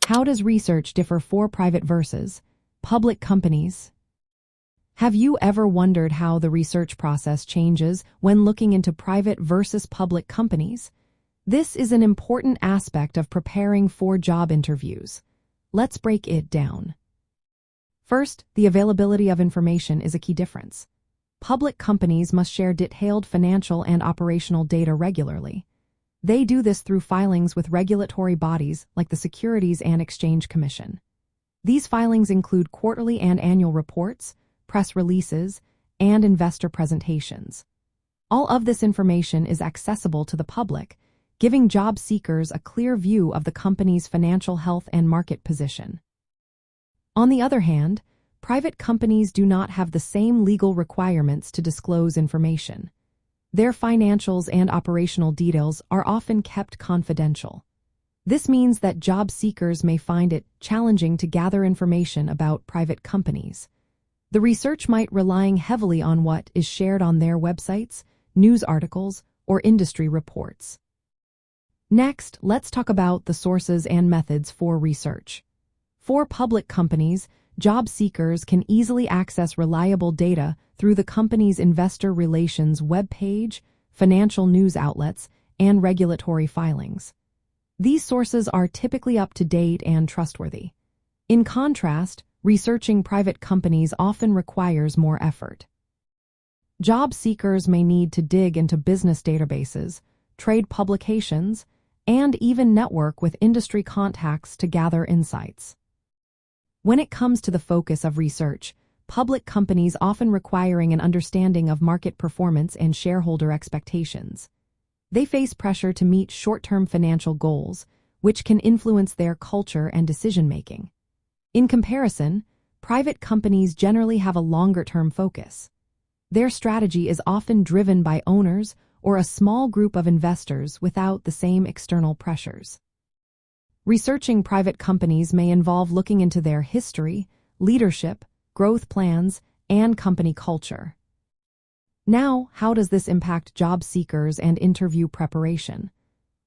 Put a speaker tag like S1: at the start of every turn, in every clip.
S1: How does research differ for private versus public companies? Have you ever wondered how the research process changes when looking into private versus public companies? This is an important aspect of preparing for job interviews. Let's break it down. First, the availability of information is a key difference. Public companies must share detailed financial and operational data regularly. They do this through filings with regulatory bodies like the Securities and Exchange Commission. These filings include quarterly and annual reports, press releases, and investor presentations. All of this information is accessible to the public, giving job seekers a clear view of the company's financial health and market position. On the other hand, private companies do not have the same legal requirements to disclose information. Their financials and operational details are often kept confidential. This means that job seekers may find it challenging to gather information about private companies. The research might rely heavily on what is shared on their websites, news articles, or industry reports. Next, let's talk about the sources and methods for research. For public companies, job seekers can easily access reliable data through the company's investor relations webpage, financial news outlets, and regulatory filings. These sources are typically up to date and trustworthy. In contrast, researching private companies often requires more effort. Job seekers may need to dig into business databases, trade publications, and even network with industry contacts to gather insights. When it comes to the focus of research, public companies often requiring an understanding of market performance and shareholder expectations. They face pressure to meet short-term financial goals, which can influence their culture and decision-making. In comparison, private companies generally have a longer-term focus. Their strategy is often driven by owners or a small group of investors without the same external pressures. Researching private companies may involve looking into their history, leadership, growth plans, and company culture. Now, how does this impact job seekers and interview preparation?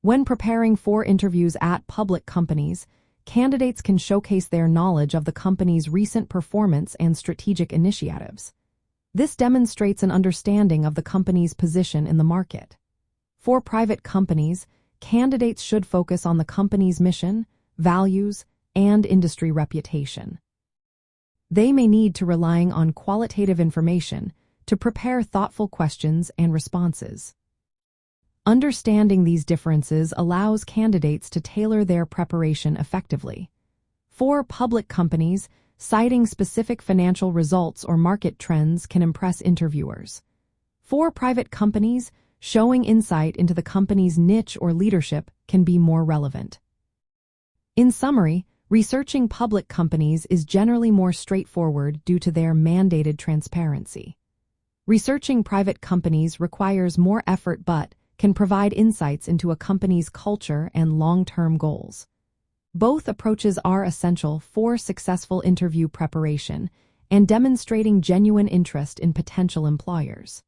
S1: When preparing for interviews at public companies, candidates can showcase their knowledge of the company's recent performance and strategic initiatives. This demonstrates an understanding of the company's position in the market. For private companies, candidates should focus on the company's mission, values, and industry reputation. They may need to rely on qualitative information to prepare thoughtful questions and responses. Understanding these differences allows candidates to tailor their preparation effectively. For public companies, citing specific financial results or market trends can impress interviewers. For private companies, showing insight into the company's niche or leadership can be more relevant. In summary, researching public companies is generally more straightforward due to their mandated transparency. Researching private companies requires more effort but can provide insights into a company's culture and long-term goals. Both approaches are essential for successful interview preparation and demonstrating genuine interest in potential employers.